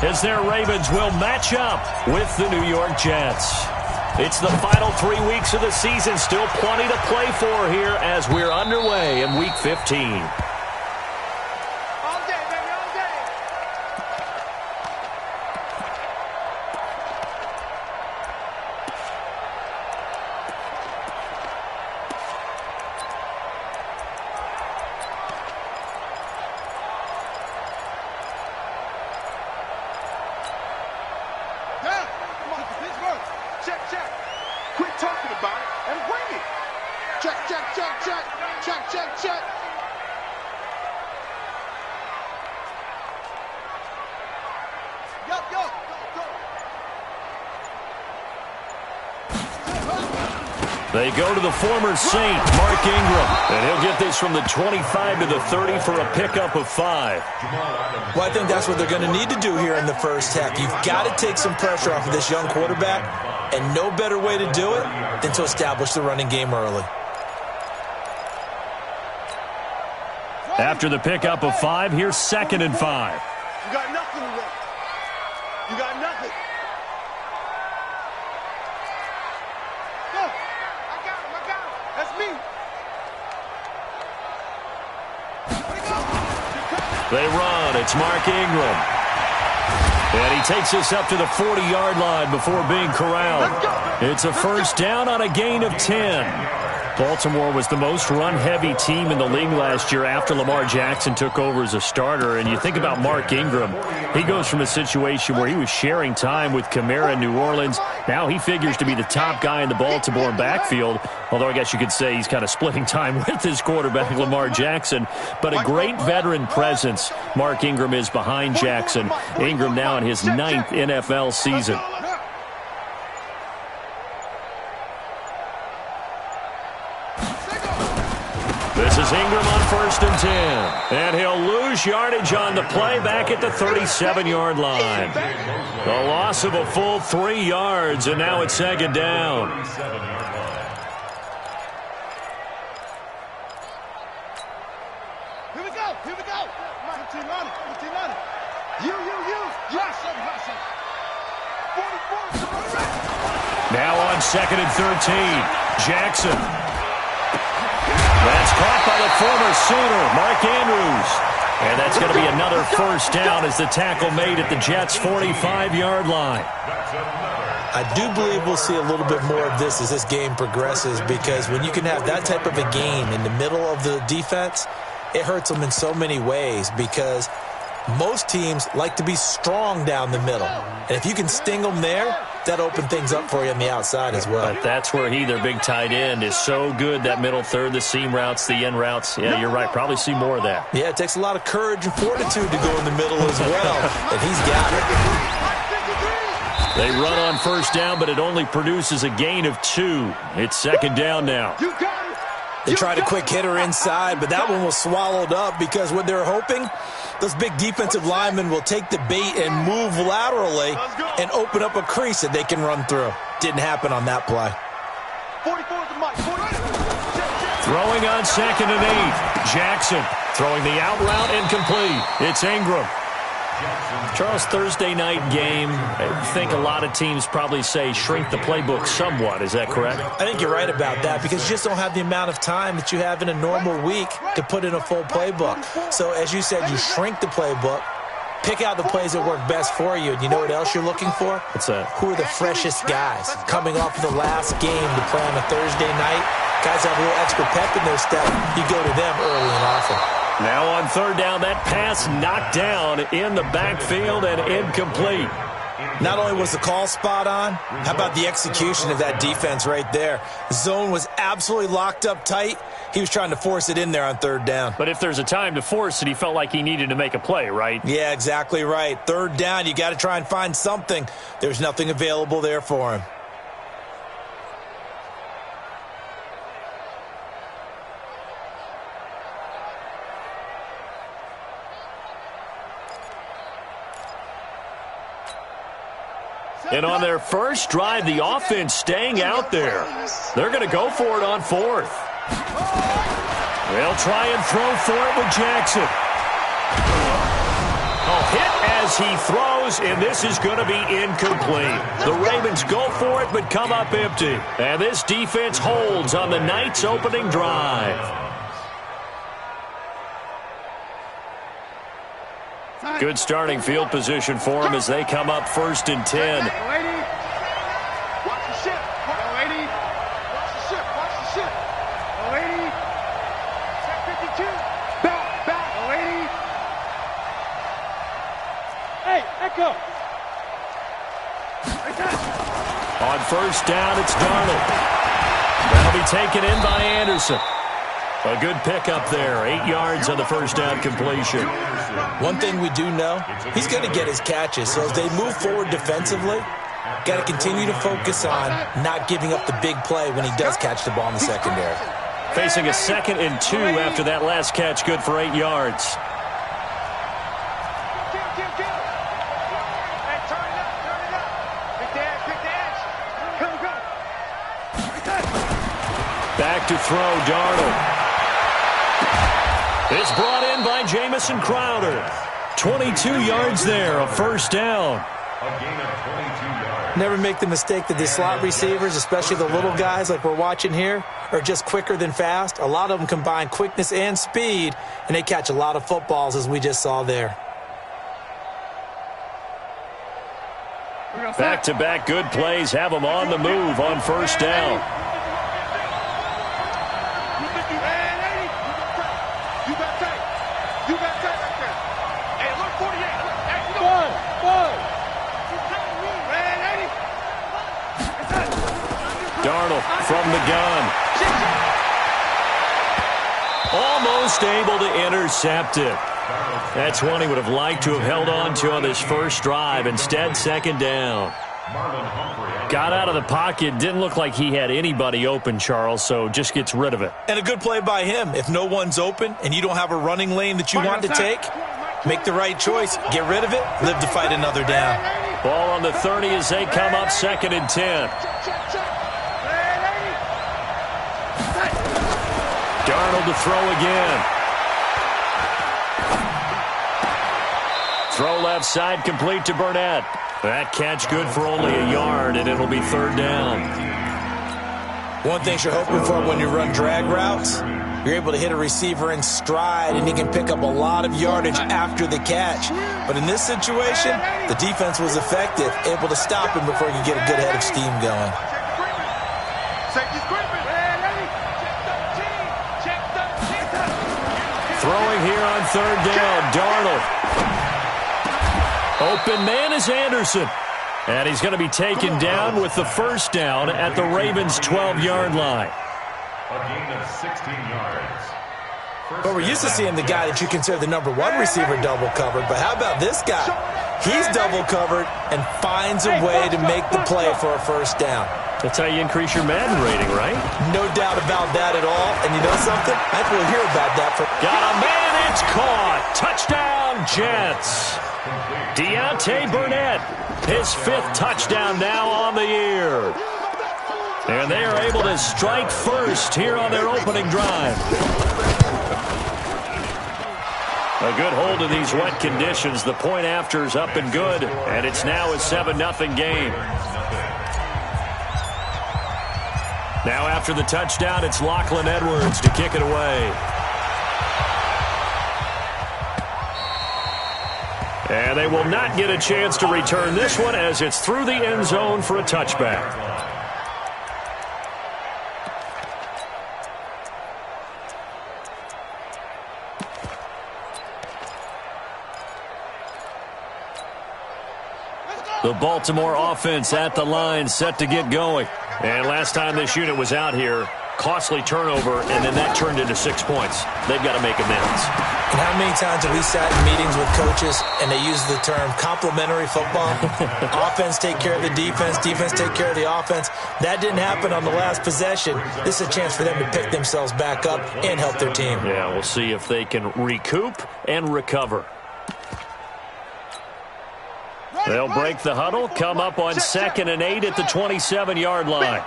as their Ravens will match up with the New York Jets. It's the final 3 weeks of the season. Still plenty to play for here as we're underway in Week 15. They go to the former Saint, Mark Ingram, and he'll get this from the 25 to the 30 for a pickup of 5. Well, I think that's what they're going to need to do here in the first half. You've got to take some pressure off of this young quarterback, and no better way to do it than to establish the running game early. After the pickup of 5, here's 2nd and 5. You got nothing to run. You got nothing. Go. I got him. That's me. They run. It's Mark Ingram. And he takes us up to the 40-yard line before being corralled. It's a first down on a gain of 10. Baltimore was the most run-heavy team in the league last year after Lamar Jackson took over as a starter. And you think about Mark Ingram, he goes from a situation where he was sharing time with Kamara in New Orleans. Now he figures to be the top guy in the Baltimore backfield, although I guess you could say he's kind of splitting time with his quarterback, Lamar Jackson. But a great veteran presence Mark Ingram is behind Jackson. Ingram now in his 9th NFL season. This is Ingram on 1st and 10. And he'll lose yardage on the play back at the 37-yard line. A loss of a full 3 yards, and now it's 2nd down. Here we go. You. Now on 2nd and 13. Jackson. That's caught by the former Sooner, Mark Andrews. And that's going to be another first down as the tackle made at the Jets' 45-yard line. I do believe we'll see a little bit more of this as this game progresses, because when you can have that type of a game in the middle of the defense, it hurts them in so many ways, because most teams like to be strong down the middle. And if you can sting them there, that opens things up for you on the outside as well. But that's where their big tight end, is so good, that middle third, the seam routes, the end routes. Yeah, you're right. Probably see more of that. Yeah, it takes a lot of courage and fortitude to go in the middle as well, and he's got it. They run on first down, but it only produces a gain of 2. It's 2nd down now. They tried a quick hitter inside, but that one was swallowed up, because what they're hoping, those big defensive linemen will take the bait and move laterally and open up a crease that they can run through. Didn't happen on that play. Throwing on 2nd and 8. Jackson throwing the out route, incomplete. It's Ingram. Charles, Thursday night game, I think a lot of teams probably say shrink the playbook somewhat. Is that correct? I think you're right about that, because you just don't have the amount of time that you have in a normal week to put in a full playbook. So as you said, you shrink the playbook, pick out the plays that work best for you, and you know what else you're looking for? What's that? Who are the freshest guys coming off of the last game to play on a Thursday night? Guys have a little extra pep in their step. You go to them early and often. Now on 3rd down, that pass knocked down in the backfield and incomplete. Not only was the call spot on, how about the execution of that defense right there? The zone was absolutely locked up tight. He was trying to force it in there on 3rd down. But if there's a time to force it, he felt like he needed to make a play, right? Yeah, exactly right. 3rd down, you got to try and find something. There's nothing available there for him. And on their first drive, the offense staying out there. They're going to go for it on 4th. They'll try and throw for it with Jackson. Oh, hit as as he throws, and this is going to be incomplete. The Ravens go for it, but come up empty. And this defense holds on the night's opening drive. Good starting field position for them as they come up 1st and 10. Watch the ship. Watch the ship. Watch the ship. Lady. Check 52. Back. Lady. Hey, echo. On 1st down, it's Darnold. That'll be taken in by Anderson. A good pickup there. 8 yards on the 1st down completion. One thing we do know, he's going to get his catches. So as they move forward defensively, got to continue to focus on not giving up the big play when he does catch the ball in the secondary. Facing a 2nd and 2 after that last catch, good for 8 yards. Back to throw, Darnold. It's brought in by Jamison Crowder. 22 yards there, a 1st down. Never make the mistake that the slot receivers, especially the little guys like we're watching here, are just quicker than fast. A lot of them combine quickness and speed, and they catch a lot of footballs, as we just saw there. Back-to-back good plays have them on the move on 1st down. Darnold from the gun. Almost able to intercept it. That's one he would have liked to have held on to on this first drive. Instead, 2nd down. Got out of the pocket. Didn't look like he had anybody open, Charles, so just gets rid of it. And a good play by him. If no one's open and you don't have a running lane that you want to take, make the right choice. Get rid of it. Live to fight another down. Ball on the 30 as they come up 2nd and 10. Darnold to throw again. Throw left side, complete to Burnett. That catch good for only a yard, and it'll be 3rd down. One thing you're hoping for when you run drag routes, you're able to hit a receiver in stride, and he can pick up a lot of yardage after the catch. But in this situation, the defense was effective, able to stop him before he could get a good head of steam going. Throwing here on 3rd down, Darnold. Open man is Anderson. And he's going to be taken down with the 1st down at the Ravens' 12-yard line. A gain of 16 yards. But we're used to seeing the guy that you consider the #1 receiver double covered. But how about this guy? He's double covered and finds a way to make the play for a 1st down. That's how you increase your Madden rating, right? No doubt about that at all. And you know something? I think we'll hear about that. Got a man, it's caught. Touchdown, Jets. Deontay Burnett, his 5th touchdown now on the year. And they are able to strike first here on their opening drive. A good hold in these wet conditions. The point after is up and good, and it's now a 7-0 game. Now after the touchdown, it's Lachlan Edwards to kick it away. And they will not get a chance to return this one as it's through the end zone for a touchback. The Baltimore offense at the line, set to get going. And last time this unit was out here, costly turnover, and then that turned into 6 points. They've got to make amends. And how many times have we sat in meetings with coaches and they use the term complementary football? Offense take care of the defense, defense take care of the offense. That didn't happen on the last possession. This is a chance for them to pick themselves back up and help their team. Yeah, we'll see if they can recoup and recover. They'll break the huddle, come up on 2nd and 8 at the 27-yard line.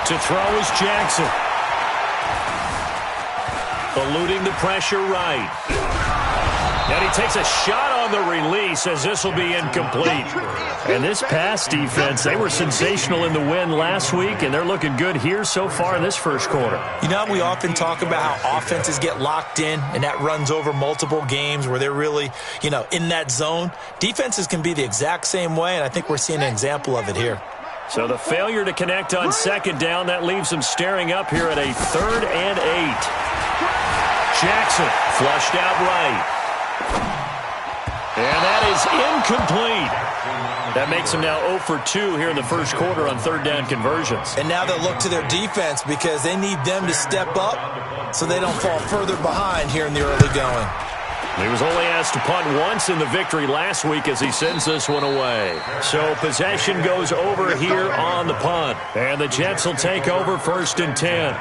To throw is Jackson. Eluding the pressure right. And he takes a shot on the release as this will be incomplete. And this pass defense, they were sensational in the win last week, and they're looking good here so far in this first quarter. You know, we often talk about how offenses get locked in, and that runs over multiple games where they're really, in that zone. Defenses can be the exact same way, and I think we're seeing an example of it here. So the failure to connect on second down, that leaves them staring up here at a 3rd and 8. Jackson flushed out right. And that is incomplete. That makes them now 0 for 2 here in the first quarter on 3rd down conversions. And now they'll look to their defense because they need them to step up so they don't fall further behind here in the early going. He was only asked to punt once in the victory last week as he sends this one away. So possession goes over here on the punt. And the Jets will take over 1st and 10.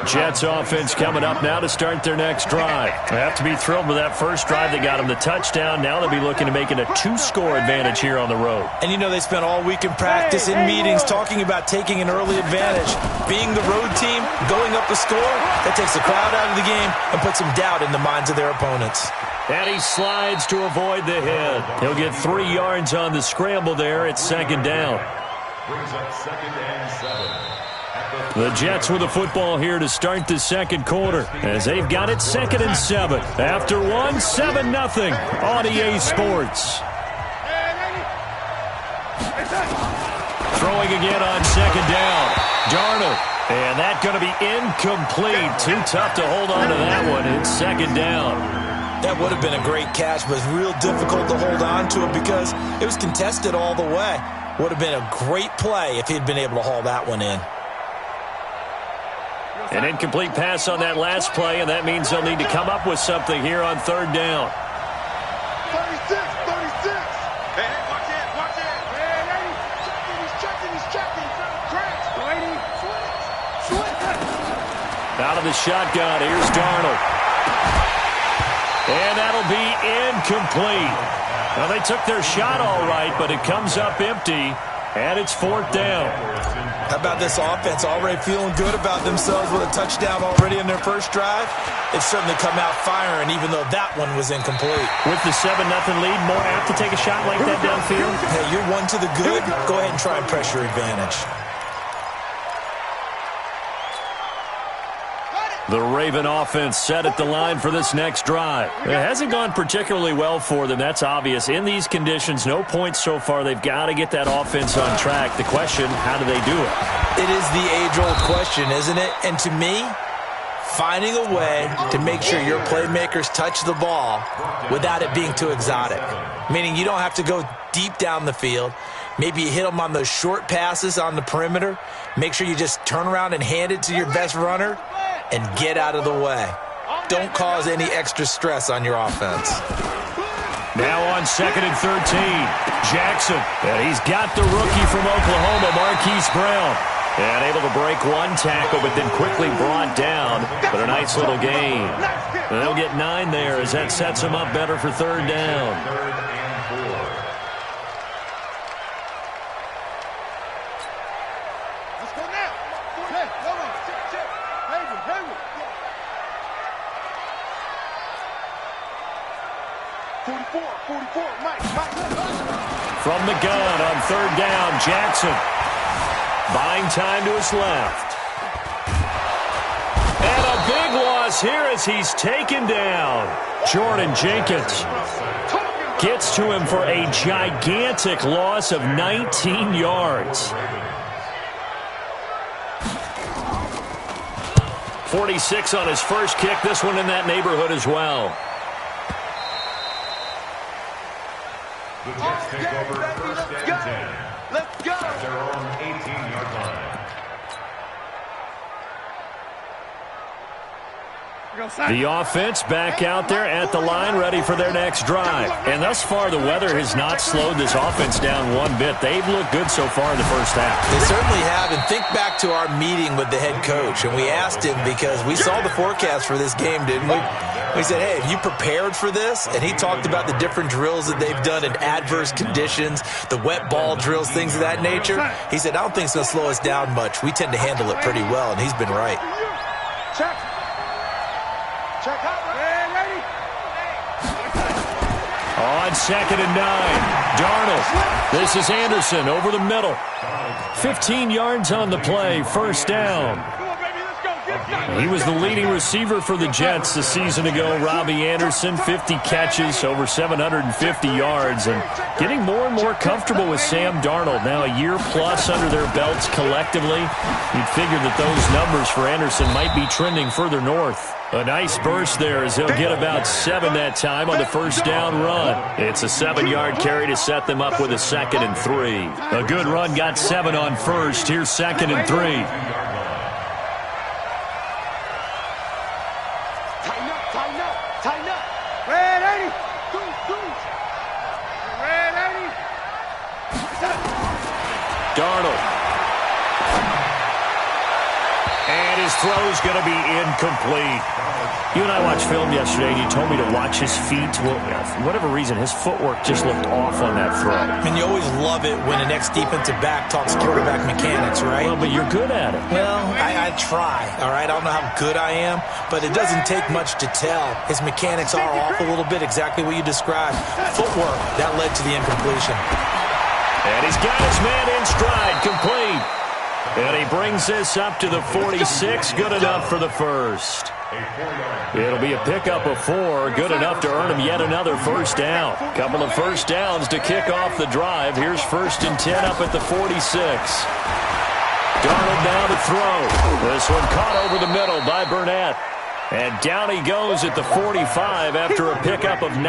Jets offense coming up now to start their next drive. They have to be thrilled with that first drive. They got them the touchdown. Now they'll be looking to make it a 2-score advantage here on the road. And they spent all week in practice, in meetings, talking about taking an early advantage. Being the road team, going up the score, that takes the crowd out of the game and puts some doubt in the minds of their opponents. And he slides to avoid the hit. He'll get 3 yards on the scramble there. It's 2nd down. Brings up 2nd and 7. The Jets with the football here to start the second quarter as they've got it 2nd and 7. After 7-0 on EA Sports. Throwing again on 2nd down. Darnold. And that's going to be incomplete. Too tough to hold on to that one. It's 2nd down. That would have been a great catch, but it's real difficult to hold on to it because it was contested all the way. Would have been a great play if he'd been able to haul that one in. An incomplete pass on that last play, and that means they'll need to come up with something here on 3rd down. 36. Hey, watch it. Hey, he's checking. Cracks. Lady, switch. Out of the shotgun, here's Darnold. And that'll be incomplete. Well, they took their shot all right, but it comes up empty, and it's 4th down. How about this offense already feeling good about themselves with a touchdown already in their first drive? They've certainly come out firing, even though that one was incomplete. With the 7-0 lead, more apt to take a shot like that downfield? Hey, you're 1 to the good. Go ahead and try and press your advantage. The Raven offense set at the line for this next drive. It hasn't gone particularly well for them. That's obvious. In these conditions, no points so far. They've got to get that offense on track. The question, how do they do it? It is the age-old question, isn't it? And to me, finding a way to make sure your playmakers touch the ball without it being too exotic. Meaning you don't have to go deep down the field. Maybe you hit them on those short passes on the perimeter. Make sure you just turn around and hand it to your best runner and get out of the way. Don't cause any extra stress on your offense. Now on 2nd and 13, Jackson. And he's got the rookie from Oklahoma, Marquise Brown. And able to break one tackle, but then quickly brought down. But a nice little gain. And they'll get 9 there as that sets them up better for 3rd down. Let's go now. Hayward. 44, Mike. From the gun on 3rd down, Jackson. Buying time to his left. And a big loss here as he's taken down. Jordan Jenkins gets to him for a gigantic loss of 19 yards. 46 on his first kick. This one in that neighborhood as well. The Jets take over 1st and 10. Let's go. At their own 18-yard line. The offense back out there at the line, ready for their next drive. And thus far, the weather has not slowed this offense down one bit. They've looked good so far in the first half. They certainly have. And think back to our meeting with the head coach. And we asked him, because we saw the forecast for this game, didn't we? We said, hey, have you prepared for this? And he talked about the different drills that they've done in adverse conditions, the wet ball drills, things of that nature. He said, I don't think it's going to slow us down much. We tend to handle it pretty well, and he's been right. Check out. Ready. On 2nd and 9, Darnold. This is Anderson over the middle. 15 yards on the play, first down. He was the leading receiver for the Jets a season ago. Robbie Anderson, 50 catches, over 750 yards, and getting more and more comfortable with Sam Darnold. Now a year plus under their belts collectively. You'd figure that those numbers for Anderson might be trending further north. A nice burst there as he'll get about 7 that time on the first down run. It's a 7-yard carry to set them up with a 2nd and 3. A good run got 7 on first. Here's 2nd and 3. Tighten up. Red 80. Red 80. Darnold. And his throw's going to be incomplete. You and I watched film yesterday, and you told me to watch his feet. Well, for whatever reason, his footwork just looked off on that throw. And you always love it when an ex-defensive back talks quarterback mechanics, right? Well, but you're good at it. Well, I try, all right? I don't know how good I am, but it doesn't take much to tell. His mechanics are off a little bit, exactly what you described. Footwork, that led to the incompletion. And he's got his man in stride, complete. And he brings this up to the 46, good enough for the first. It'll be a pickup of 4, good enough to earn him yet another first down. Couple of first downs to kick off the drive. Here's 1st and 10 up at the 46. Darnold now to throw. This one caught over the middle by Burnett. And down he goes at the 45 after a pickup of 9.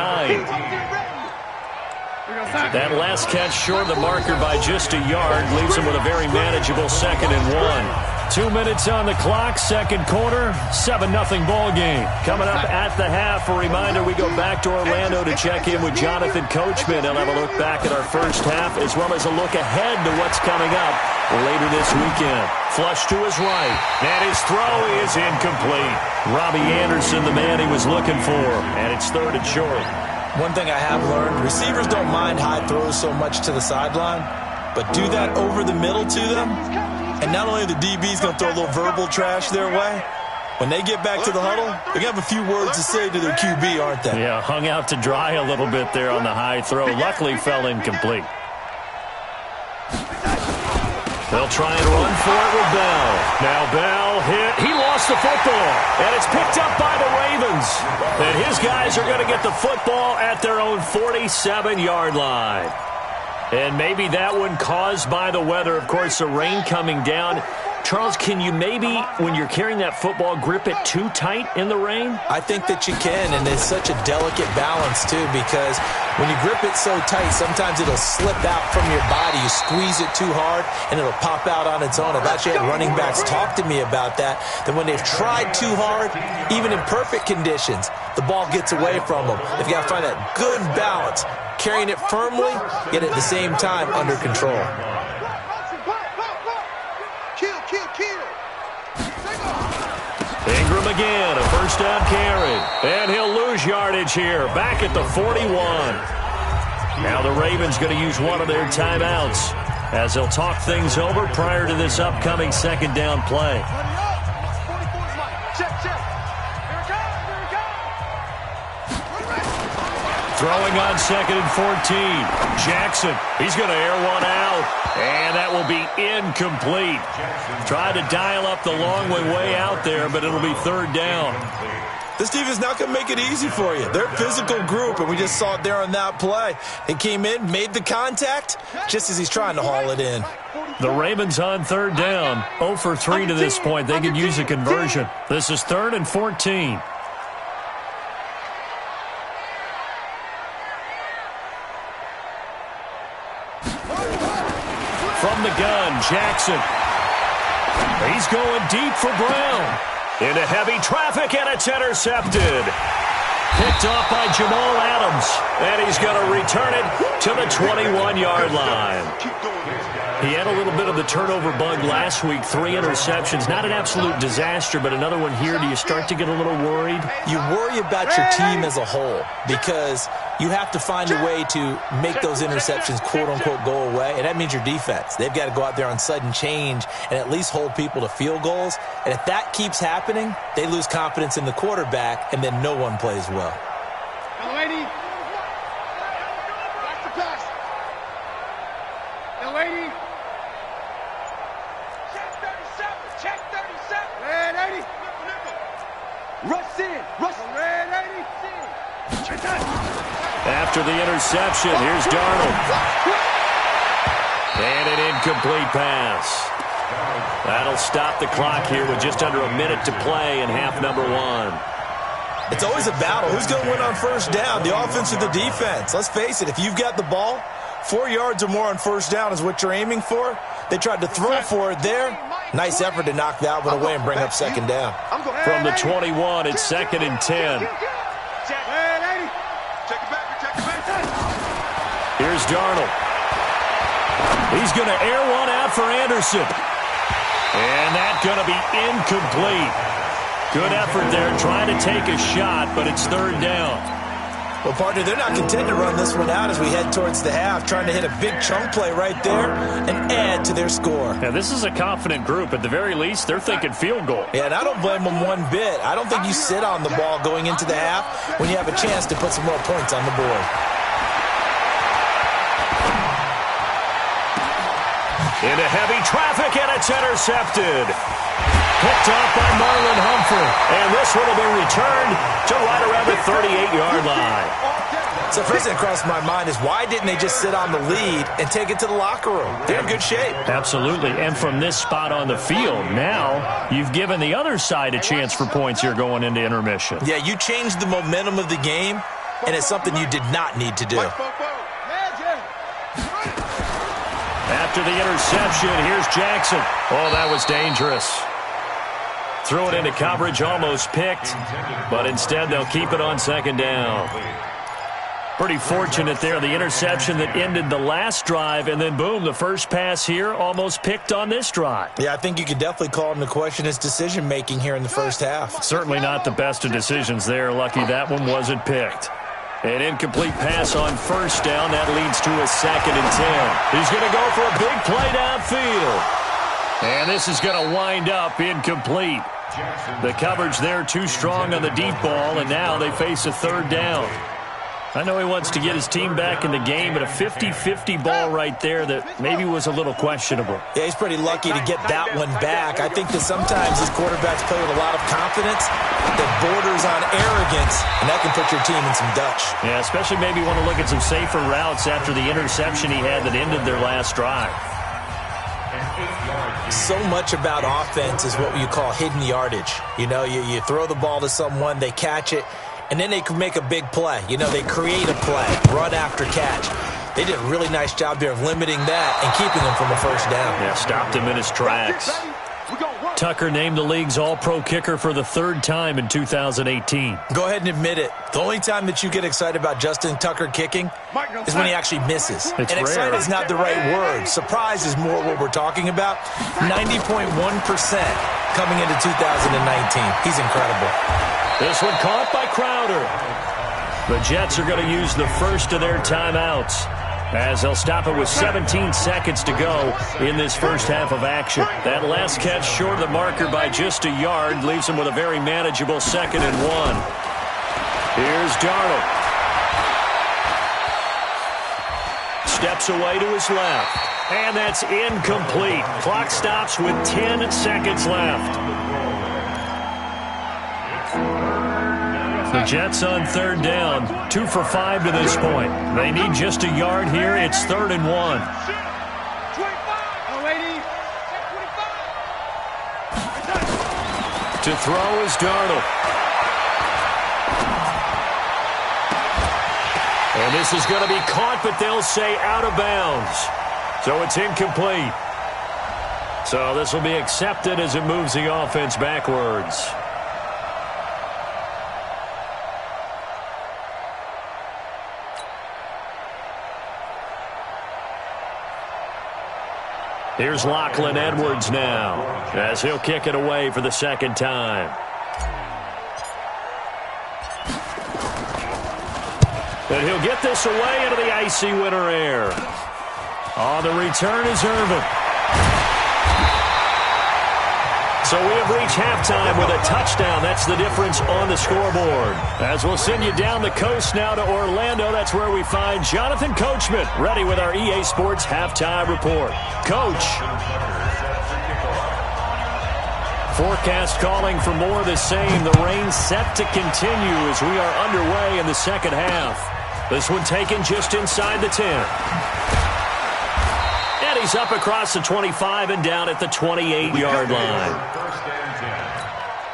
That last catch short of the marker by just a yard leaves him with a very manageable 2nd and 1. 2 minutes on the clock, second quarter, 7-0 ball game. Coming up at the half, a reminder we go back to Orlando to check in with Jonathan Coachman. He'll have a look back at our first half as well as a look ahead to what's coming up later this weekend. Flush to his right, and his throw is incomplete. Robbie Anderson, the man he was looking for, and it's 3rd and short. One thing I have learned, receivers don't mind high throws so much to the sideline, but do that over the middle to them, and not only the DB's going to throw a little verbal trash their way, when they get back to the huddle, they're going to have a few words to say to their QB, aren't they? Yeah, hung out to dry a little bit there on the high throw. Luckily fell incomplete. They'll try and run for it with Bell. Now Bell hit. He lost the football. And it's picked up by the Ravens. And his guys are going to get the football at their own 47-yard line. And maybe that one caused by the weather. Of course, the rain coming down. Charles, can you maybe, when you're carrying that football, grip it too tight in the rain? I think that you can, and it's such a delicate balance, too, because when you grip it so tight, sometimes it'll slip out from your body. You squeeze it too hard, and it'll pop out on its own. I've actually had running backs talk to me about that when they've tried too hard, even in perfect conditions, the ball gets away from them. They've got to find that good balance, carrying it firmly, yet at the same time under control. Ingram again, a first down carry. And he'll lose yardage here, back at the 41. Now the Ravens going to use one of their timeouts as they'll talk things over prior to this upcoming second down play. Throwing on 2nd and 14. Jackson, he's going to air one out. And that will be incomplete. Tried to dial up the long way out there, but it'll be 3rd down. This defense not going to make it easy for you. They're a physical group, and we just saw it there on that play. He came in, made the contact, just as he's trying to haul it in. The Ravens on 3rd down. 0 for 3 to this point. They could use a conversion. This is 3rd and 14. From the gun, Jackson. He's going deep for Brown. Into heavy traffic, and it's intercepted. Picked off by Jamal Adams. And he's going to return it to the 21-yard line. He had a little bit of the turnover bug last week. 3 interceptions. Not an absolute disaster, but another one here. Do you start to get a little worried? You worry about your team as a whole because you have to find a way to make those interceptions, quote-unquote, go away, and that means your defense. They've got to go out there on sudden change and at least hold people to field goals. And if that keeps happening, they lose confidence in the quarterback, and then no one plays well. Waiting. Check 37. Check 37. Red 80. Rush in. Rush. Red 80. After the interception, here's Darnold. And an incomplete pass. That'll stop the clock here with just under a minute to play in half number one. It's always a battle. Who's going to win on first down, the offense or the defense? Let's face it, if you've got the ball, 4 yards or more on first down is what you're aiming for. They tried to throw for it there. Nice effort to knock that one away and bring up second down. From the 21, it's 2nd and 10. Here's Darnold. He's going to air one out for Anderson. And that's going to be incomplete. Good effort there trying to take a shot, but it's third down. Well, partner, they're not content to run this one out as we head towards the half, trying to hit a big chunk play right there and add to their score. Yeah, this is a confident group. At the very least, they're thinking field goal. Yeah, and I don't blame them one bit. I don't think you sit on the ball going into the half when you have a chance to put some more points on the board. Into heavy traffic, and it's intercepted. Picked off by Marlon Humphrey. And this one will be returned to right around the 38-yard line. So first thing that crossed my mind is why didn't they just sit on the lead and take it to the locker room? They're in good shape. Absolutely. And from this spot on the field, now you've given the other side a chance for points here going into intermission. Yeah, you changed the momentum of the game, and it's something you did not need to do. After the interception, here's Jackson. Oh, that was dangerous. Threw it into coverage, almost picked, but instead they'll keep it on second down. Pretty fortunate there, the interception that ended the last drive, and then boom, the first pass here almost picked on this drive. Yeah, I think you could definitely call him to question his decision-making here in the first half. Certainly not the best of decisions there. Lucky that one wasn't picked. An incomplete pass on first down. That leads to a 2nd and 10. He's going to go for a big play downfield. And this is going to wind up incomplete. The coverage there too strong on the deep ball, and now they face a third down. I know he wants to get his team back in the game, but a 50-50 ball right there that maybe was a little questionable. Yeah, he's pretty lucky to get that one back. I think that sometimes these quarterbacks play with a lot of confidence that borders on arrogance, and that can put your team in some Dutch. Yeah, especially maybe want to look at some safer routes after the interception he had that ended their last drive. So much about offense is what you call hidden yardage. You know, you throw the ball to someone, they catch it, and then they can make a big play. You know, they create a play, run after catch. They did a really nice job there of limiting that and keeping him from a first down. Yeah, stopped him in his tracks. Tucker named the league's all-pro kicker for the third time in 2018. Go ahead and admit it. The only time that you get excited about Justin Tucker kicking is when he actually misses. It's and rare. excited is not the right word. Surprise is more what we're talking about. 90.1% coming into 2019. He's incredible. This one caught by Crowder. The Jets are going to use the first of their timeouts as they'll stop it with 17 seconds to go in this first half of action. That last catch short of the marker by just a yard leaves them with a very manageable 2nd and 1. Here's Darnold. Steps away to his left. And that's incomplete. Clock stops with 10 seconds left. The Jets on third down, 2 for 5 to this point. They need just a yard here. It's 3rd and 1. To throw is Darnold. And this is going to be caught, but they'll say out of bounds. So it's incomplete. So this will be accepted as it moves the offense backwards. Here's Lachlan Edwards now as he'll kick it away for the second time. And he'll get this away into the icy winter air. On the return is Irvin. So we have reached halftime with a touchdown. That's the difference on the scoreboard. As we'll send you down the coast now to Orlando, that's where we find Jonathan Coachman, ready with our EA Sports halftime report. Coach. Forecast calling for more of the same. The rain set to continue as we are underway in the second half. This one taken just inside the 10. And he's up across the 25 and down at the 28-yard line. First and 10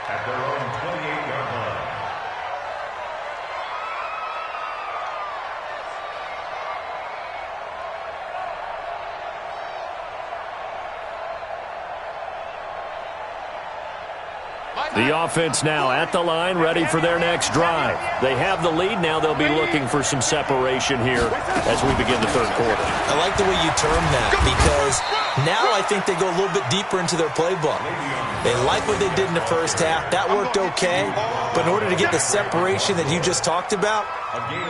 at their own 28-yard line. The offense now at the line, ready for their next drive. They have the lead. Now they'll be looking for some separation here as we begin the third quarter. I like the way you term that because now I think they go a little bit deeper into their playbook. They like what they did in the first half. That worked okay. But in order to get the separation that you just talked about,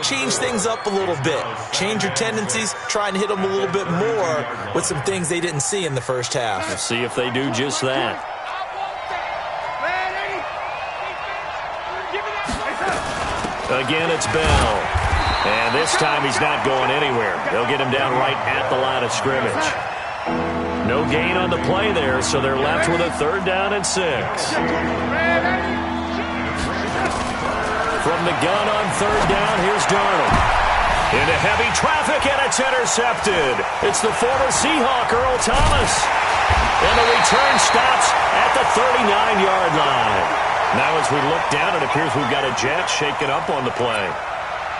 change things up a little bit. Change your tendencies. Try and hit them a little bit more with some things they didn't see in the first half. We'll see if they do just that. Again, it's Bell. And this time he's not going anywhere. They'll get him down right at the line of scrimmage. No gain on the play there, so they're left with a 3rd down and 6. From the gun on 3rd down, here's Darnold. Into heavy traffic, and it's intercepted. It's the former Seahawk, Earl Thomas. And the return stops at the 39-yard line. Now as we look down, it appears we've got a Jet shaken up on the play.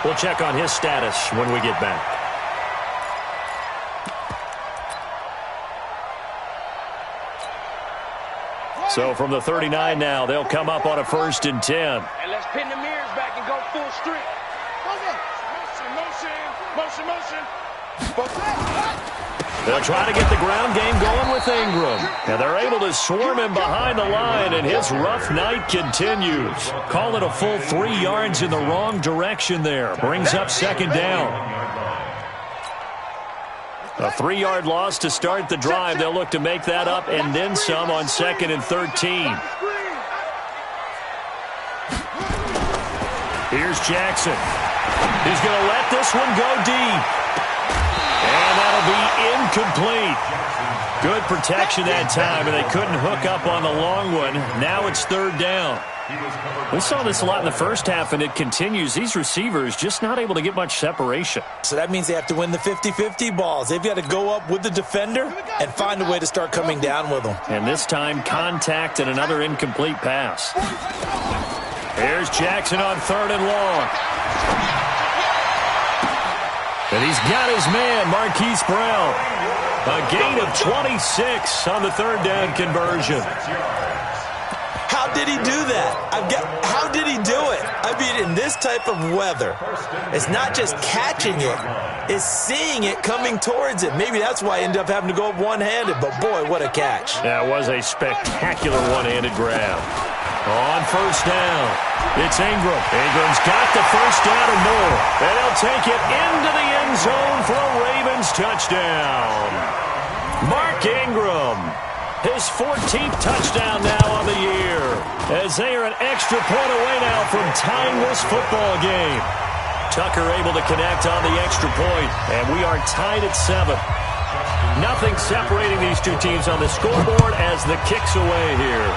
We'll check on his status when we get back. So from the 39 now, they'll come up on a 1st and 10. And let's pin the mirrors back and go full streak. Motion. They'll try to get the ground game going with Ingram. And they're able to swarm him behind the line, and his rough night continues. Call it a full 3 yards in the wrong direction there. Brings up 2nd down. A 3-yard loss to start the drive. They'll look to make that up and then some on 2nd and 13. Here's Jackson. He's going to let this one go deep. And that'll be incomplete. Good protection that time, and they couldn't hook up on the long one. Now it's 3rd down. We saw this a lot in the first half, and it continues. These receivers just not able to get much separation. So that means they have to win the 50-50 balls. They've got to go up with the defender and find a way to start coming down with them. And this time, contact and another incomplete pass. Here's Jackson on 3rd and long. And he's got his man, Marquise Brown. A gain of 26 on the 3rd down conversion. How did he do that? How did he do it? I mean, in this type of weather, it's not just catching it, it's seeing it coming towards it. Maybe that's why I ended up having to go up one-handed, but boy, what a catch. That was a spectacular one-handed grab. On 1st down, it's Ingram. Ingram's got the 1st down and more. And he'll take it into the end zone for a Ravens touchdown. Mark Ingram, his 14th touchdown now on the year, as they are an extra point away now from tying this football game. Tucker able to connect on the extra point, and we are tied at 7. Nothing separating these two teams on the scoreboard as the kick's away here.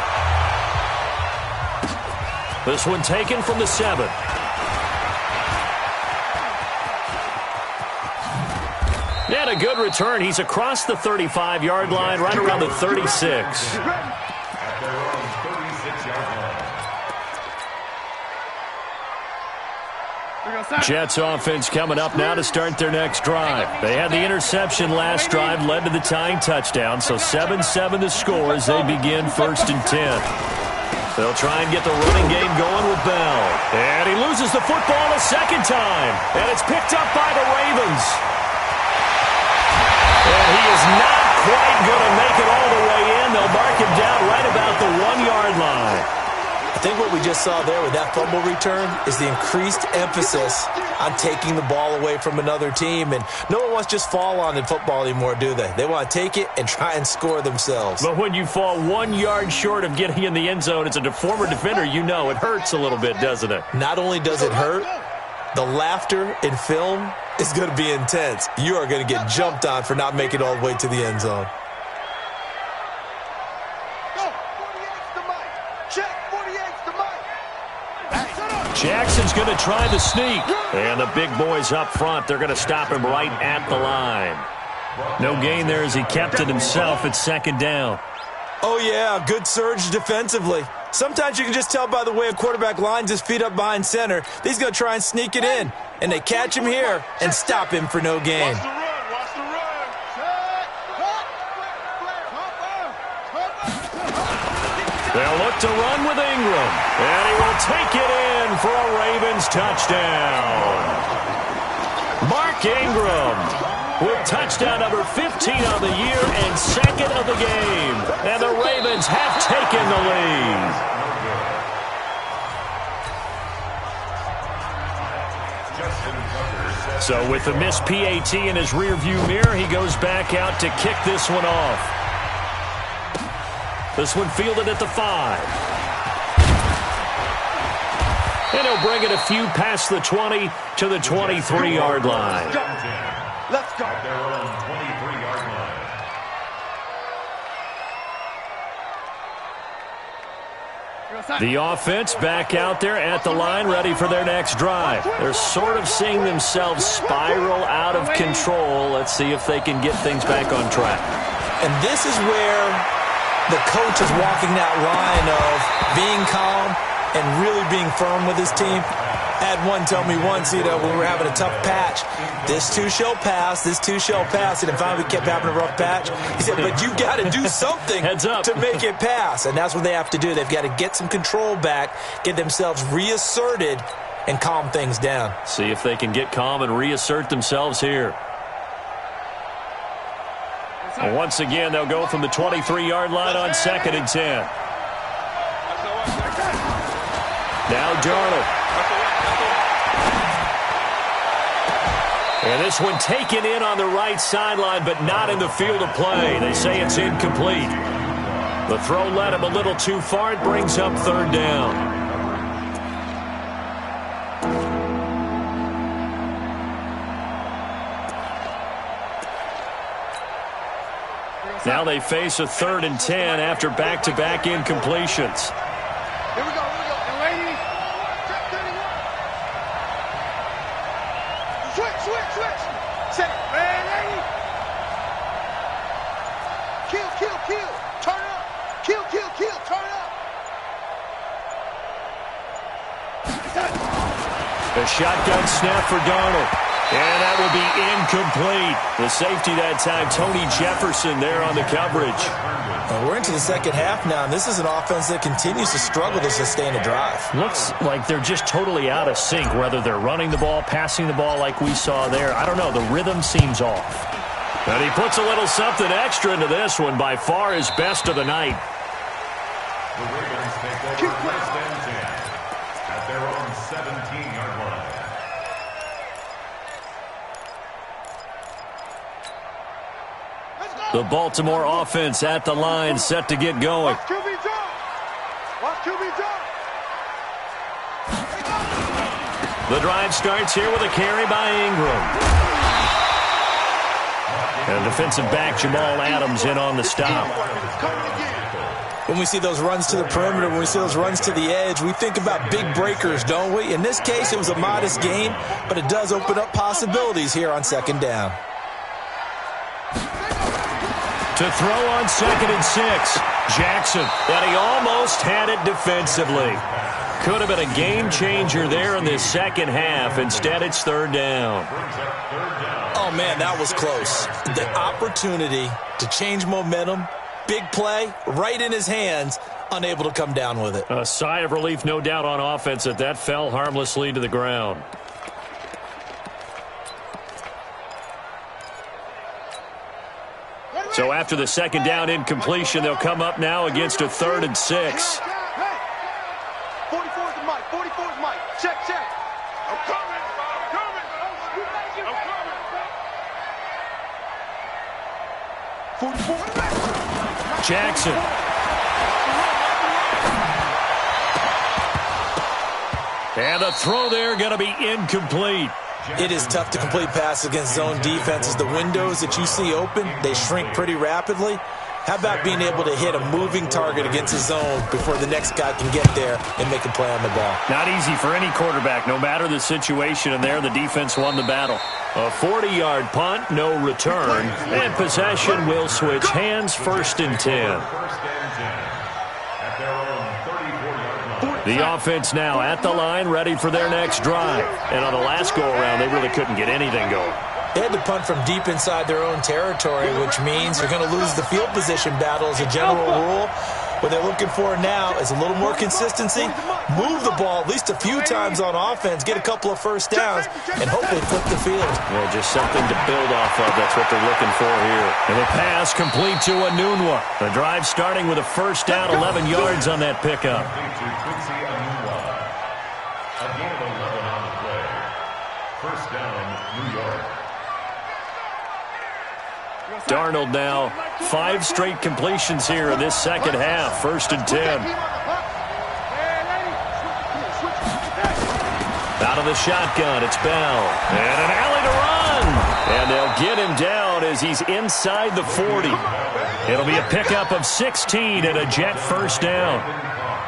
This one taken from the 7. And a good return. He's across the 35-yard line, right around the 36. Jets offense coming up now to start their next drive. They had the interception last drive, led to the tying touchdown, so 7-7 the score as they begin 1st and 10. They'll try and get the running game going with Bell. And he loses the football a 2nd time. And it's picked up by the Ravens. And he is not quite going to make it all the way in. They'll mark him down right about the 1-yard line. I think what we just saw there with that fumble return is the increased emphasis on taking the ball away from another team. And no one wants to just fall on in football anymore, do they? They want to take it and try and score themselves. But when you fall 1 yard short of getting in the end zone as a former defender, you know it hurts a little bit, doesn't it? Not only does it hurt, the laughter in film is going to be intense. You are going to get jumped on for not making it all the way to the end zone. Jackson's going to try the sneak. And the big boys up front, they're going to stop him right at the line. No gain there as he kept it himself at second down. Oh, yeah, good surge defensively. Sometimes you can just tell by the way a quarterback lines his feet up behind center that he's going to try and sneak it in. And they catch him here and stop him for no gain. They'll look to run with Ingram. And he will take it in for a Ravens touchdown. Mark Ingram with touchdown number 15 on the year and second of the game. And the Ravens have taken the lead. So with the missed PAT in his rearview mirror, he goes back out to kick this one off. This one fielded at the 5. And he'll bring it a few past the 20 to the 23-yard line. Let's go. At their own 23-yard line. The offense back out there at the line, ready for their next drive. They're sort of seeing themselves spiral out of control. Let's see if they can get things back on track. And this is where the coach is walking that line of being calm and really being firm with his team. I had one tell me once, when we were having a tough patch, this too shall pass, this too shall pass. And then finally we kept having a rough patch. He said, but you got to do something to make it pass. And that's what they have to do. They've got to get some control back, get themselves reasserted, and calm things down. See if they can get calm and reassert themselves here. And once again, they'll go from the 23-yard line on 2nd and 10. Now Darnold. And this one taken in on the right sideline, but not in the field of play. They say it's incomplete. The throw led him a little too far. It brings up 3rd down. Now they face a 3rd and 10 after back-to-back incompletions. Here we go. Lady. Switch. Set. Ready. Kill. Turn up. Kill. Turn up. A shotgun snap for Darnold. And that will be incomplete. The safety that time, Tony Jefferson there on the coverage. Well, we're into the second half now, and this is an offense that continues to struggle to sustain a drive. Looks like they're just totally out of sync, whether they're running the ball, passing the ball like we saw there. I don't know. The rhythm seems off. And he puts a little something extra into this one, by far his best of the night. The Ravens take over 1st and 10 at their own 17-yard line. The Baltimore offense at the line, set to get going. Watch QB jump. The drive starts here with a carry by Ingram. And defensive back Jamal Adams in on the stop. When we see those runs to the perimeter, when we see those runs to the edge, we think about big breakers, don't we? In this case, it was a modest gain, but it does open up possibilities here on 2nd down. To throw on 2nd and 6. Jackson, and he almost had it defensively. Could have been a game changer there in this second half. Instead, it's 3rd down. Oh, man, that was close. The opportunity to change momentum, big play, right in his hands, unable to come down with it. A sigh of relief, no doubt, on offense that fell harmlessly to the ground. So after the 2nd down incompletion, they'll come up now against a 3rd and 6. Jackson. And the throw there going to be incomplete. It is tough to complete passes against zone defenses. The windows that you see open, they shrink pretty rapidly. How about being able to hit a moving target against a zone before the next guy can get there and make a play on the ball? Not easy for any quarterback, no matter the situation, and there the defense won the battle. A 40-yard punt, no return, and possession will switch hands, 1st and 10. The offense now at the line, ready for their next drive. And on the last go-around, they really couldn't get anything going. They had to punt from deep inside their own territory, which means you're going to lose the field position battle as a general rule. What they're looking for now is a little more consistency, move the ball at least a few times on offense, get a couple of first downs, and hopefully flip the field. Yeah, just something to build off of. That's what they're looking for here. And the pass complete to Anunwa. The drive starting with a first down, 11 yards on that pickup. Darnold now 5 straight completions here in this second half. 1st and 10. Out of the shotgun, it's Bell. And an alley to run. And they'll get him down as he's inside the 40. It'll be a pickup of 16 and a Jet first down.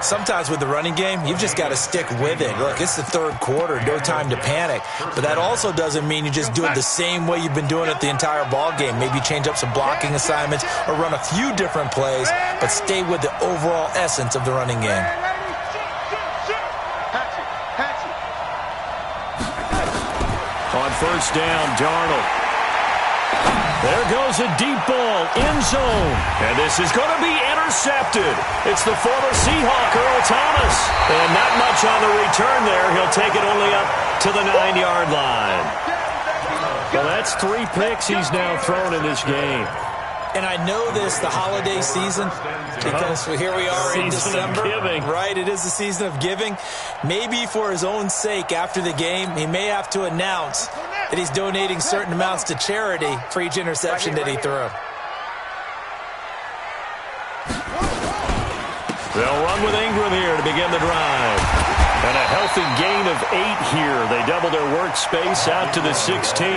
Sometimes with the running game, you've just got to stick with it. Look, it's the 3rd quarter, no time to panic. But that also doesn't mean you just do it the same way you've been doing it the entire ball game. Maybe change up some blocking assignments or run a few different plays, but stay with the overall essence of the running game. On first down, Darnold. There goes a deep ball, end zone. And this is going to be intercepted. It's the former Seahawk, Earl Thomas. And not much on the return there. He'll take it only up to the 9-yard line. Well, that's 3 picks he's now thrown in this game. And I know this, the holiday season, because here we are in December. Right, it is the season of giving. Maybe for his own sake, after the game, he may have to announce that he's donating certain amounts to charity for each interception that he threw. They'll run with Ingram here to begin the drive. And a healthy gain of 8 here. They double their workspace out to the 16.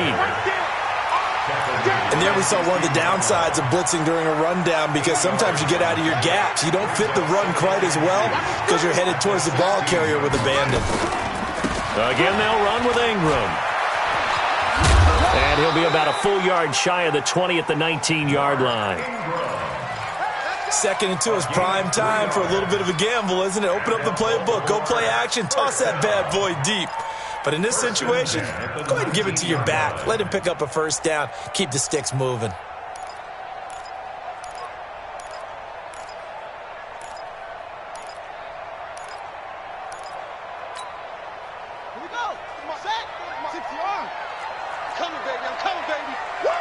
And there we saw one of the downsides of blitzing during a rundown, because sometimes you get out of your gaps. You don't fit the run quite as well because you're headed towards the ball carrier with abandon. Again, they'll run with Ingram. And he'll be about a full yard shy of the 20 at the 19-yard line. 2nd and 2 is prime time for a little bit of a gamble, isn't it? Open up the playbook, go play action, toss that bad boy deep. But in this situation, go ahead and give it to your back. Let him pick up a first down. Keep the sticks moving. Here we go. Set. 60-yard. I'm coming, baby. I'm coming, baby. Woo!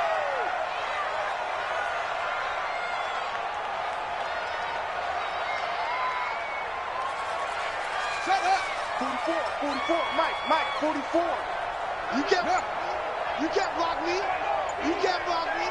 Set up. 44, Mike, 44. You can't block me. You can't block me.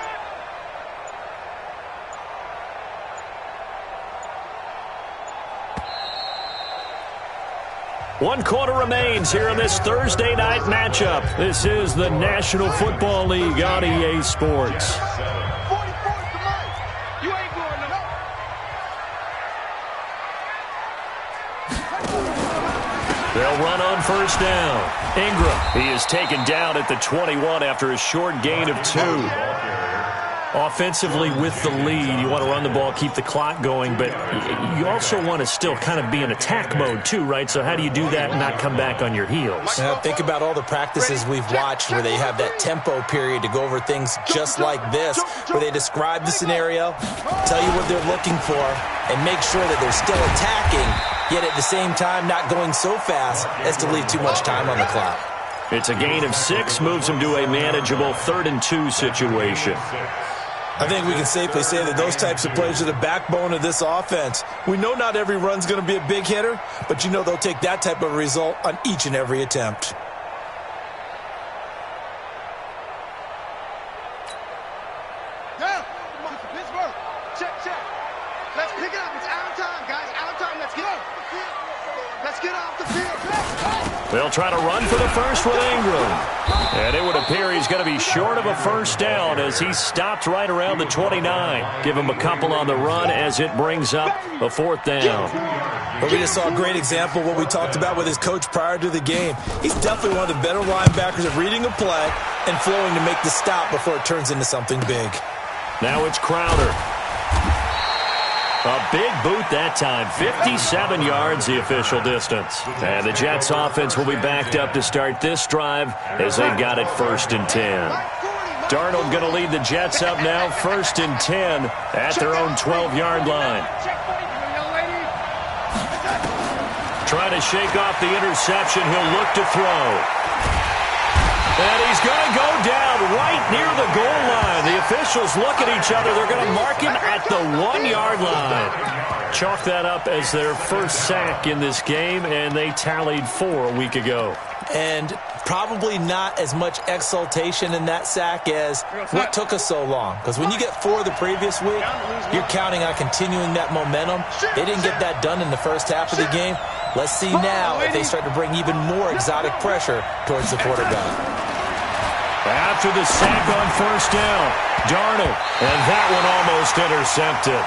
One quarter remains here in this Thursday night matchup. This is the National Football League on EA Sports. 44 is the Mike. You ain't going to know. They'll run on first down. Ingram, he is taken down at the 21 after a short gain of 2. Offensively with the lead, you want to run the ball, keep the clock going, but you also want to still kind of be in attack mode too, right? So how do you do that and not come back on your heels? Now, think about all the practices we've watched where they have that tempo period to go over things just like this, where they describe the scenario, tell you what they're looking for, and make sure that they're still attacking, yet at the same time not going so fast as to leave too much time on the clock. It's a gain of 6, moves them to a manageable 3rd and 2 situation. I think we can safely say that those types of plays are the backbone of this offense. We know not every run's going to be a big hitter, but you know they'll take that type of result on each and every attempt. Yeah. They'll try to run for the first with Ingram. And it would appear he's going to be short of a first down as he stopped right around the 29. Give him a couple on the run as it brings up a fourth down. Well, we just saw a great example of what we talked about with his coach prior to the game. He's definitely one of the better linebackers at reading a play and flowing to make the stop before it turns into something big. Now it's Crowder. A big boot that time. 57 yards the official distance. And the Jets offense will be backed up to start this drive as they've got it 1st and 10. Darnold going to lead the Jets up now 1st and 10 at their own 12-yard line. Trying to shake off the interception. He'll look to throw. And he's going to go down right near the goal line. The officials look at each other. They're going to mark him at the 1-yard line. Chalk that up as their first sack in this game, and they tallied 4 a week ago. And probably not as much exultation in that sack as what took us so long. Because when you get 4 the previous week, you're counting on continuing that momentum. They didn't get that done in the first half of the game. Let's see now if they start to bring even more exotic pressure towards the quarterback. After the sack on 1st down, Darnold, and that one almost intercepted.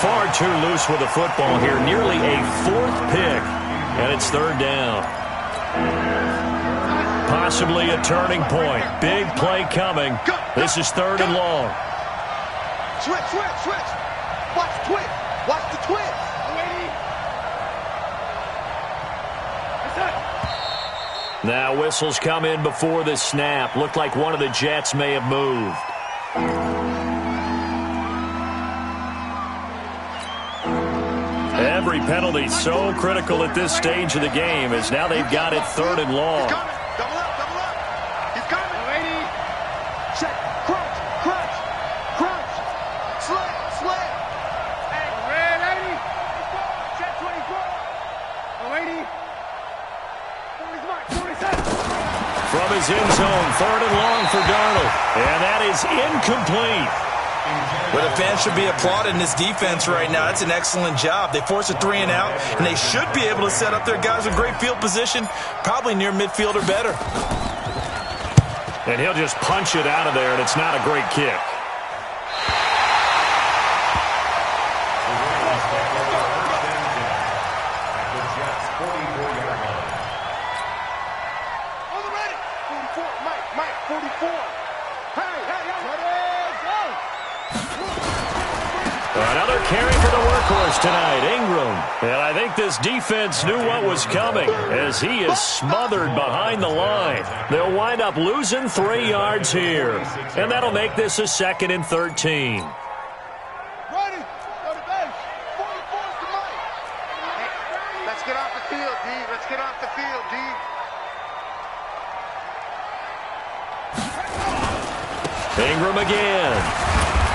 Far too loose with the football here, nearly a 4th pick, and it's 3rd down. Possibly a turning point. Big play coming. This is 3rd and long. Switch. Watch the twist. Watch the twist. Now whistles come in before the snap. Looked like one of the Jets may have moved. Every penalty so critical at this stage of the game as now they've got it 3rd and long. Double up. He's coming. Ready. Check. Crunch. Slam. Hey, ready. Check 24. Ready. From his end zone, 3rd and long for Darnold. And that is incomplete. Well, the fans should be applauding this defense right now. That's an excellent job. They force a 3 and out, and they should be able to set up their guys with great field position, probably near midfield or better. And he'll just punch it out of there, and it's not a great kick. Another carry for the workhorse tonight, Ingram. And I think this defense knew what was coming as he is smothered behind the line. They'll wind up losing 3 yards here. And that'll make this a 2nd and 13. Ready. Go to base. 44's the Mike. Let's get off the field, D. Let's get off the field, D. Ingram again.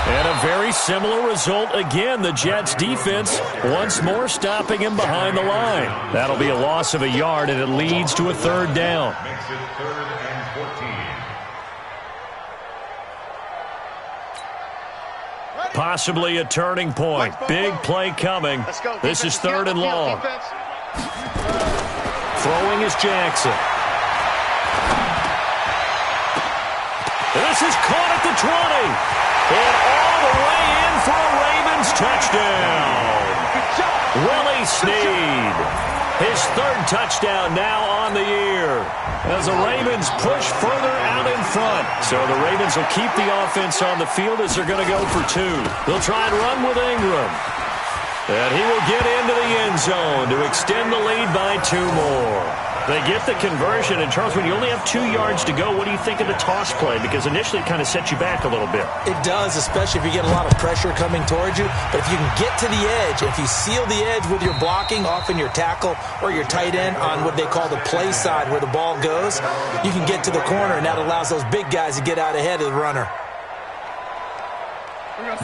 And a very similar result again. The Jets defense once more stopping him behind the line. That'll be a loss of a yard, and it leads to a 3rd down. Makes it 3rd and 14. Possibly a turning point. Big play coming. This is 3rd and long. Throwing is Jackson. This is caught at the 20. And all the way in for a Ravens touchdown. Willie Snead. His 3rd touchdown now on the year as the Ravens push further out in front. So the Ravens will keep the offense on the field as they're going to go for 2. They'll try and run with Ingram. And he will get into the end zone to extend the lead by 2 more. They get the conversion. And, Charles, when you only have 2 yards to go, what do you think of the toss play? Because initially it kind of sets you back a little bit. It does, especially if you get a lot of pressure coming towards you. But if you can get to the edge, if you seal the edge with your blocking, often your tackle or your tight end on what they call the play side where the ball goes, you can get to the corner, and that allows those big guys to get out ahead of the runner.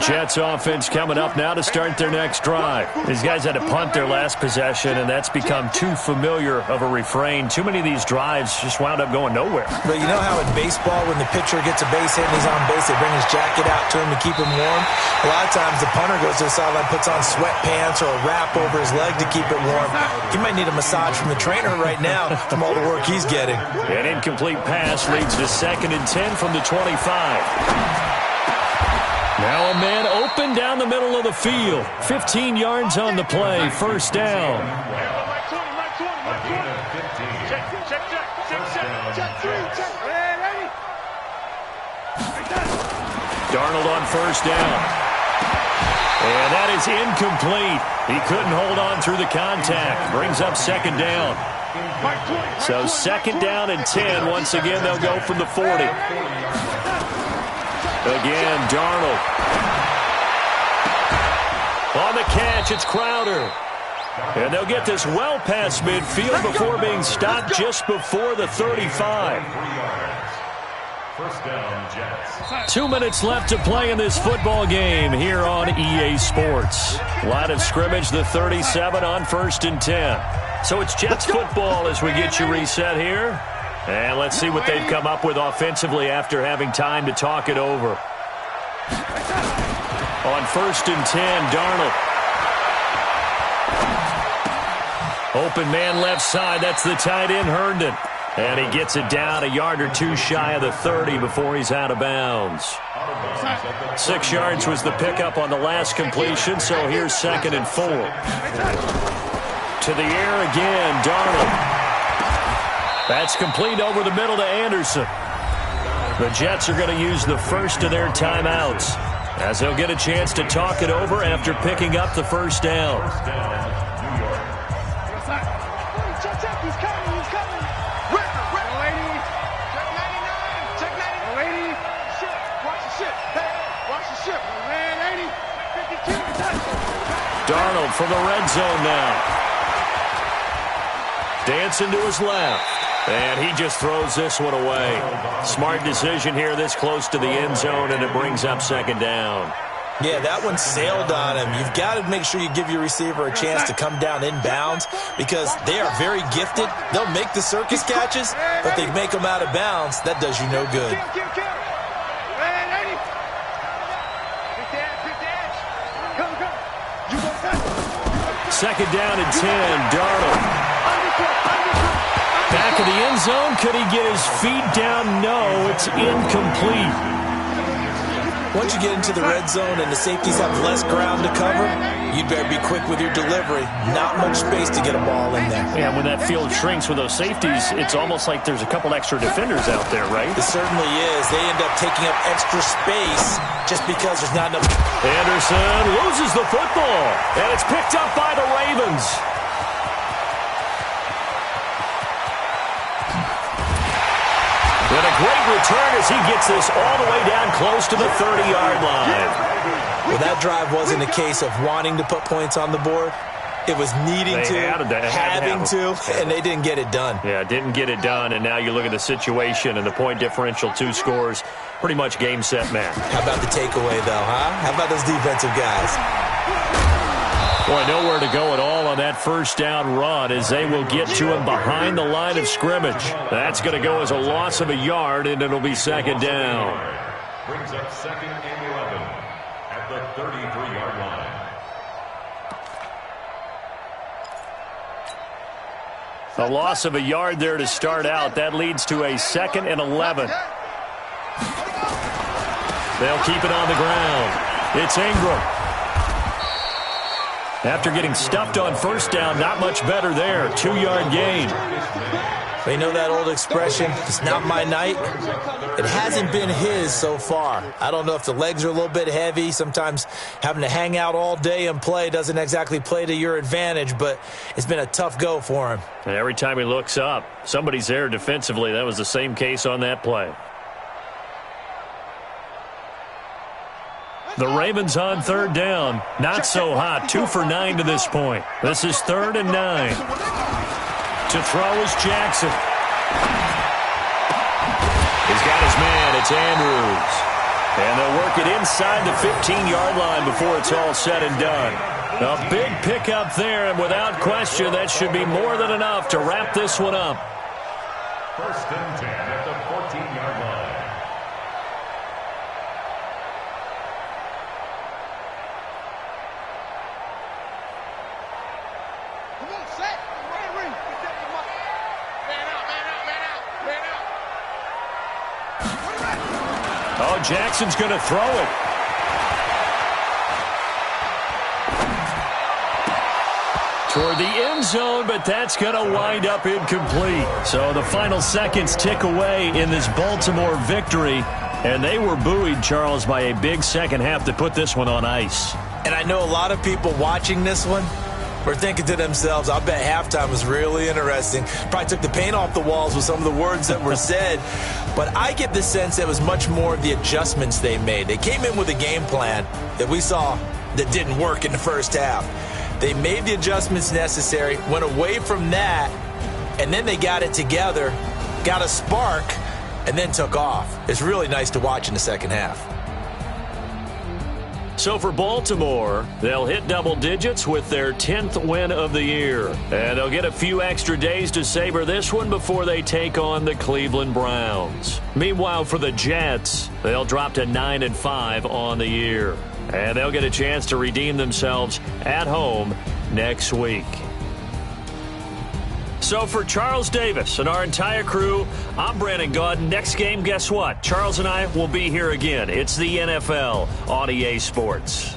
Jets offense coming up now to start their next drive. These guys had to punt their last possession, and that's become too familiar of a refrain. Too many of these drives just wound up going nowhere. But you know how in baseball, when the pitcher gets a base hit and he's on base, they bring his jacket out to him to keep him warm? A lot of times the punter goes to the sideline, puts on sweatpants or a wrap over his leg to keep it warm. He might need a massage from the trainer right now from all the work he's getting. An incomplete pass leads to 2nd and 10 from the 25. Now a man open down the middle of the field. 15 yards on the play. First down. Darnold on first down. And that is incomplete. He couldn't hold on through the contact. Brings up 2nd down. So 2nd down and 10. Once again, they'll go from the 40. Again, Darnold. On the catch, it's Crowder. And they'll get this well past midfield before being stopped just before the 35. First down, Jets. 2 minutes left to play in this football game here on EA Sports. Line of scrimmage, the 37 on 1st and 10. So it's Jets football as we get you reset here. And let's see what they've come up with offensively after having time to talk it over. On 1st and 10, Darnold. Open man left side. That's the tight end, Herndon. And he gets it down a yard or two shy of the 30 before he's out of bounds. 6 yards was the pickup on the last completion, so here's 2nd and 4. To the air again, Darnold. That's complete over the middle to Anderson. The Jets are going to use the first of their timeouts as they'll get a chance to talk it over after picking up the first down. Darnold from the red zone now. Dancing to his left. And he just throws this one away. Smart decision here this close to the end zone, and it brings up 2nd down. Yeah, that one sailed on him. You've got to make sure you give your receiver a chance to come down inbounds because they are very gifted. They'll make the circus catches, but they make them out of bounds. That does you no good. 2nd down and 10, Darnold. Back of the end zone. Could he get his feet down? No, it's incomplete. Once you get into the red zone and the safeties have less ground to cover, you'd better be quick with your delivery. Not much space to get a ball in there. Yeah, when that field shrinks with those safeties, it's almost like there's a couple extra defenders out there, right? It certainly is. They end up taking up extra space just because there's not enough. Anderson loses the football, and it's picked up by the Ravens. And a great return as he gets this all the way down close to the 30-yard line. Well, that drive wasn't a case of wanting to put points on the board. It was needing having to, and they didn't get it done. Yeah, didn't get it done, and now you look at the situation and the point differential, 2 scores, pretty much game, set, match. How about the takeaway, though, huh? How about those defensive guys? Boy, nowhere to go at all on that first down run as they will get to him behind the line of scrimmage. That's going to go as a loss of a yard, and it'll be 2nd down. Brings up 2nd and 11 at the 33-yard line. A loss of a yard there to start out. That leads to a 2nd and 11. They'll keep it on the ground. It's Ingram. After getting stuffed on first down, not much better there. 2-yard gain. They know that old expression, it's not my night. It hasn't been his so far. I don't know if the legs are a little bit heavy. Sometimes having to hang out all day and play doesn't exactly play to your advantage, but it's been a tough go for him. And every time he looks up, somebody's there defensively. That was the same case on that play. The Ravens on 3rd down. Not so hot. 2 for 9 to this point. This is 3rd and 9. To throw is Jackson. He's got his man. It's Andrews. And they'll work it inside the 15-yard line before it's all said and done. A big pickup there, and without question, that should be more than enough to wrap this one up. 1st and 10 at the 14-yard line. Come on, set. Man out, man out, man out, man out. Oh, Jackson's going to throw it. Toward the end zone, but that's going to wind up incomplete. So the final seconds tick away in this Baltimore victory. And they were buoyed, Charles, by a big second half to put this one on ice. And I know a lot of people watching this one were thinking to themselves, I bet halftime was really interesting. Probably took the paint off the walls with some of the words that were said. But I get the sense that it was much more of the adjustments they made. They came in with a game plan that we saw that didn't work in the first half. They made the adjustments necessary, went away from that, and then they got it together, got a spark, and then took off. It's really nice to watch in the second half. So for Baltimore, they'll hit double digits with their 10th win of the year. And they'll get a few extra days to savor this one before they take on the Cleveland Browns. Meanwhile, for the Jets, they'll drop to 9-5 on the year. And they'll get a chance to redeem themselves at home next week. So for Charles Davis and our entire crew, I'm Brandon Gaudin. Next game, guess what? Charles and I will be here again. It's the NFL on EA Sports.